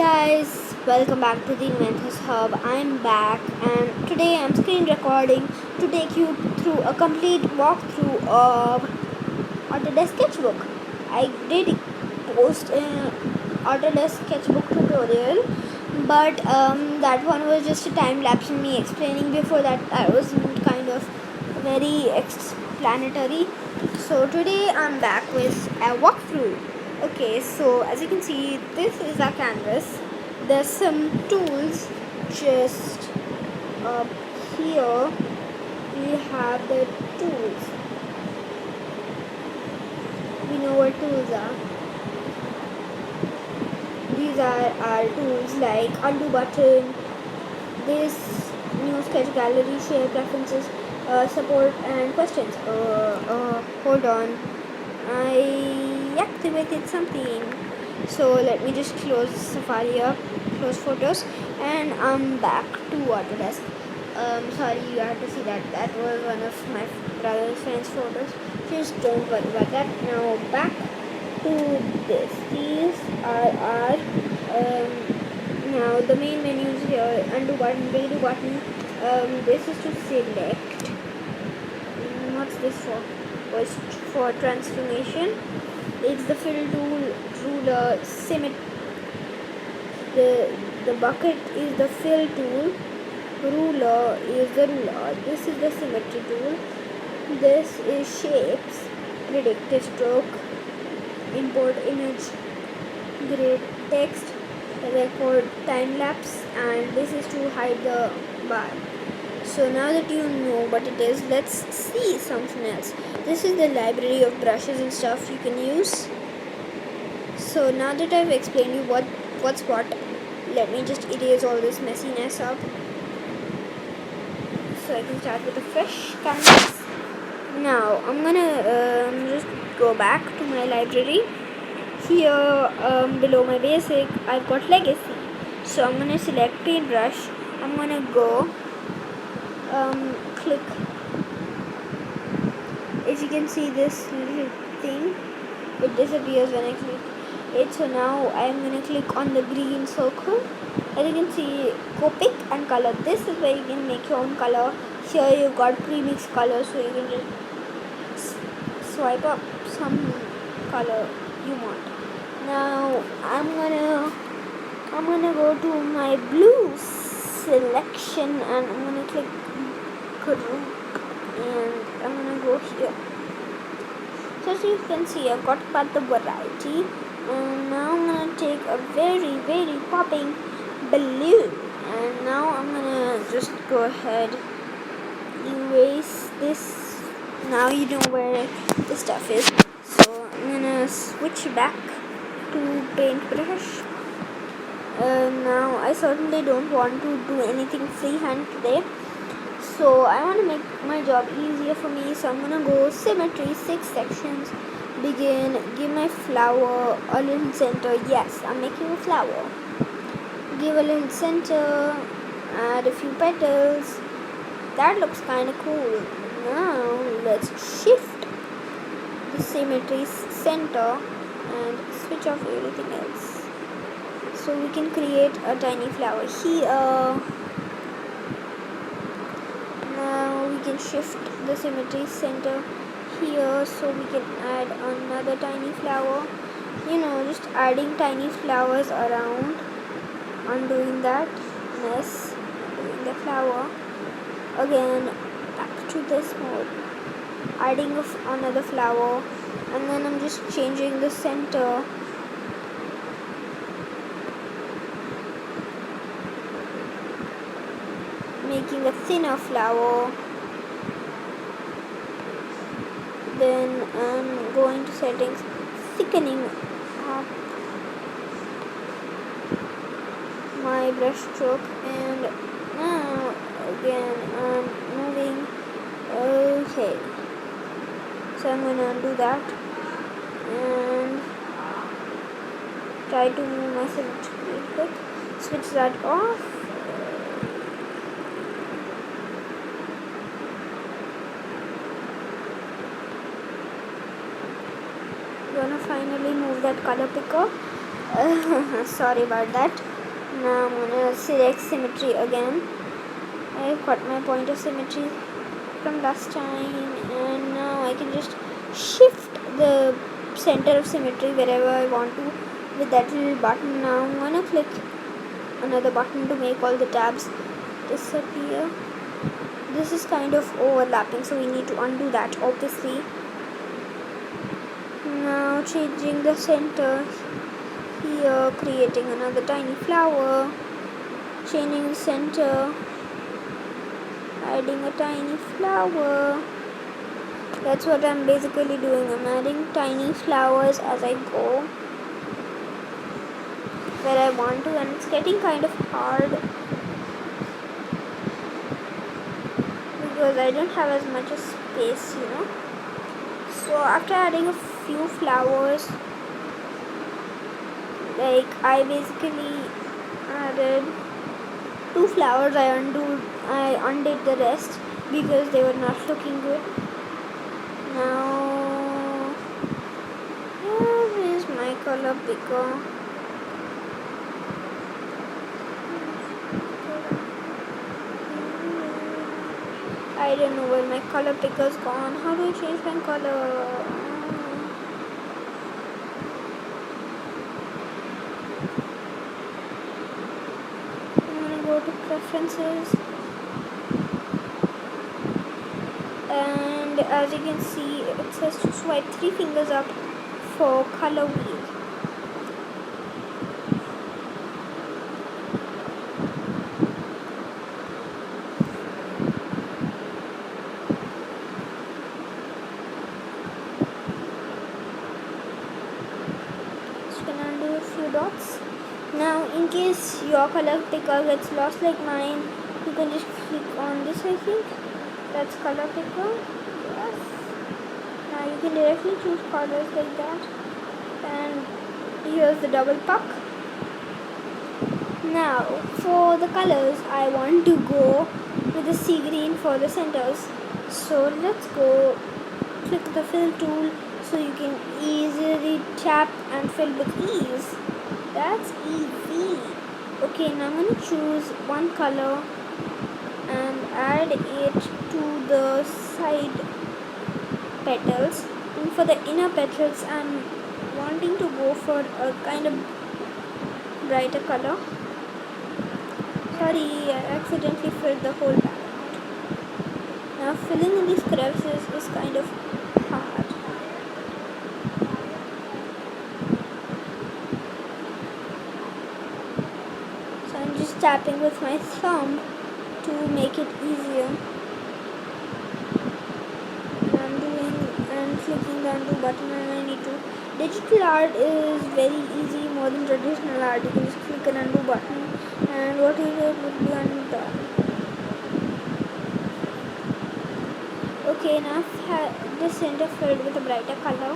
guys, welcome back to the Inventors Hub. I'm back and today I'm screen recording to take you through a complete walkthrough of Autodesk Sketchbook. I did post an Autodesk Sketchbook tutorial, but that one was just a time lapse in me explaining. Before that was kind of very explanatory. So today I'm back with a walkthrough. Okay, so as you can see, this is our canvas. There's some tools just up here. We have the tools. We know what tools are. These are our tools like undo button, this new sketch gallery, share preferences, support and questions. Hold on. I activated something. So let me just close Safari up, close photos, and I'm back to Autodesk. Sorry you had to see that. That was one of my brother's friend's photos. Just don't worry about that. Now back to this. These are our now the main menus here. Undo button, redo button. This is to select. What's this for? Was for transformation. It's the fill tool, ruler, the bucket is the fill tool, ruler is the ruler. This is the symmetry tool. This is shapes, predictive stroke, import image, grade text, record time lapse, and this is to hide the bar. So now that you know what it is, let's see something else. This is the library of brushes and stuff you can use. So now that I've explained you what's what, let me just erase all this messiness up. So I can start with a fresh canvas. Now I'm gonna just go back to my library. Here below my basic, I've got legacy. So I'm gonna select paintbrush. I'm gonna go click. As you can see, this little thing, it disappears when I click it. So now I'm gonna click on the green circle. As you can see, go pick and color. This is where you can make your own color. Here you've got pre-mixed colors, so you can just swipe up some color you want. Now I'm gonna go to my blue selection and I'm gonna click group and I'm gonna go here. So as you can see, I've got quite the variety, and now I'm gonna take a very popping blue, and now I'm gonna just go ahead, erase this. Now you know where the stuff is. So I'm gonna switch back to paintbrush. Now I certainly don't want to do anything freehand today. So I want to make my job easier for me, so I'm gonna go symmetry, 6 sections, begin, give my flower a little center. Yes, I'm making a flower. Give a little center, add a few petals. That looks kind of cool. Now let's shift the symmetry center and switch off everything else. So we can create a tiny flower here. Now we can shift the symmetry center here, so we can add another tiny flower. Just adding tiny flowers around, undoing that mess, doing the flower again, back to this mode, adding another flower, and then I'm just changing the center. Making a thinner flower. Then I'm going to settings, thickening up my brush stroke, and now again I'm moving. Okay, so I'm gonna undo that and try to move my symmetry real quick. Switch that off. Gonna finally move that color picker. Sorry about that. Now I'm gonna select symmetry again. I've got my point of symmetry from last time, and now I can just shift the center of symmetry wherever I want to with that little button. Now I'm gonna click another button to make all the tabs disappear. This is kind of overlapping, so we need to undo that obviously. Now changing the center here, creating another tiny flower, changing the center, adding a tiny flower. That's what I'm basically doing. I'm adding tiny flowers as I go where I want to, and it's getting kind of hard because I don't have as much space, So after adding a few flowers, like I basically added 2 flowers, I undid the rest because they were not looking good. Now, where is my color picker? I don't know where my color picker's gone. How do I change my color? I'm gonna go to preferences, and as you can see, it says to swipe 3 fingers up for color wheel. Dots. Now in case your color picker gets lost like mine, you can just click on this. I think that's color picker. Yes. Now you can directly choose colors like that, and here's the double puck. Now for the colors, I want to go with the sea green for the centers, so let's go click the fill tool so you can easily tap and fill with ease. That's easy. Okay, now I'm going to choose one color and add it to the side petals. And for the inner petals, I'm wanting to go for a kind of brighter color. Sorry, I accidentally filled the whole background. Now filling in these crevices is kind of hard. I'm just tapping with my thumb to make it easier. And clicking the undo button, and I need to. Digital art is very easy, more than traditional art. You can just click an undo button, and what you did will be undone. Okay, now I've had the center filled with a brighter color.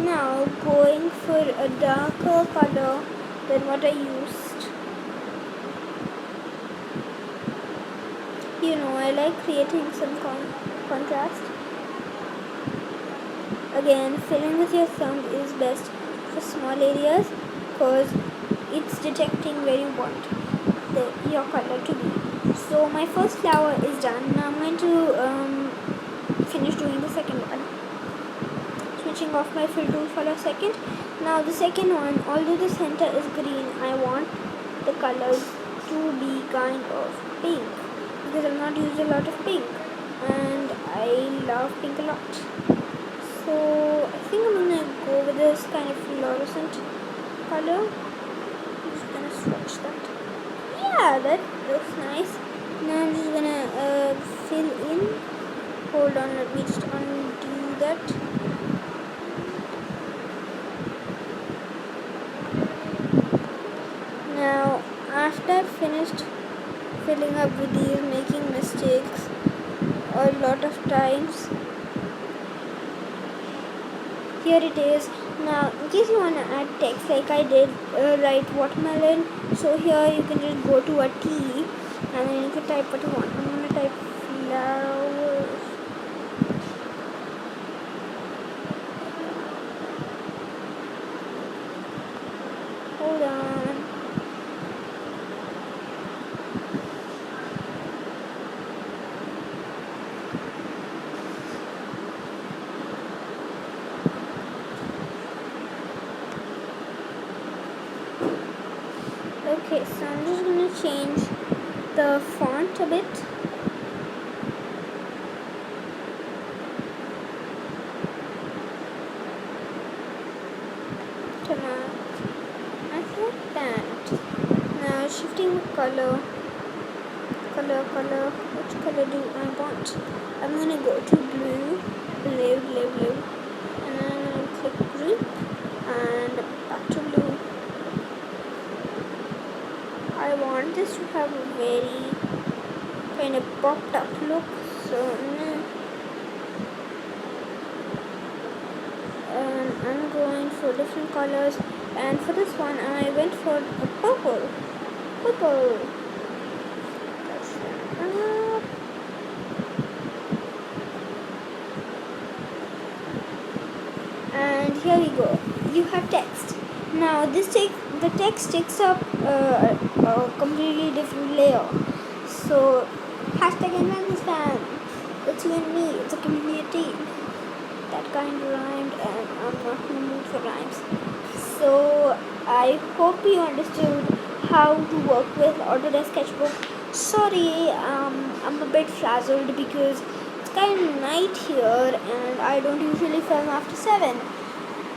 Now going for a darker color than what I used. I like creating some contrast. Again, filling with your thumb is best for small areas because it's detecting where you want your color to be. So my first flower is done. Now I'm going to finish doing the second one. Switching off my fill tool for a second. Now the second one, although the center is green, I want the colors to be kind of pink, because I've not used a lot of pink and I love pink a lot. So I think I'm gonna go with this kind of fluorescent color. I'm just gonna swatch that. Yeah, that looks nice. Now I'm just gonna fill in. Hold on, let me just undo that. Now after I've finished filling up with these, making mistakes a lot of times. Here it is. Now in case you want to add text like I did, write watermelon, so here you can just go to a T and then you can type what you want. I'm going to type flowers. Hold on. Okay, so I'm just gonna change the font a bit. To now, I like that. Now shifting the color. Which color do I want? I'm gonna go to blue, blue, and then I'm gonna click green and back to blue. I want this to have a very kind of popped up look, so I'm going for different colors, and for this one I went for a purple. That's and here we go. You have text. Now the text takes up a completely different layer. So hashtag #understand. It's you and me. It's a community. That kind of rhymed, and I'm not in the mood for rhymes. So I hope you understood how to work with Autodesk Sketchbook. Sorry, I'm a bit frazzled because it's kind of night here and I don't usually film after 7.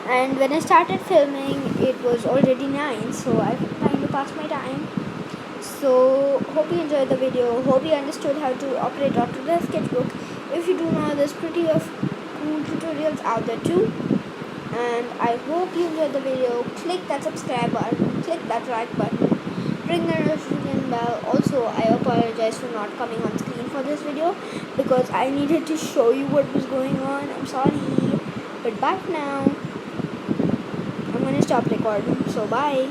And when I started filming, it was already 9, so I kind of passed my time. So hope you enjoyed the video. Hope you understood how to operate Autodesk Sketchbook. If you do know, there's pretty of cool tutorials out there too. And I hope you enjoyed the video. Click that subscribe button, click that like button, ring the notification bell. Also, I apologize for not coming on screen for this video because I needed to show you what was going on. I'm sorry, but bye for now. I'm gonna stop recording, so bye.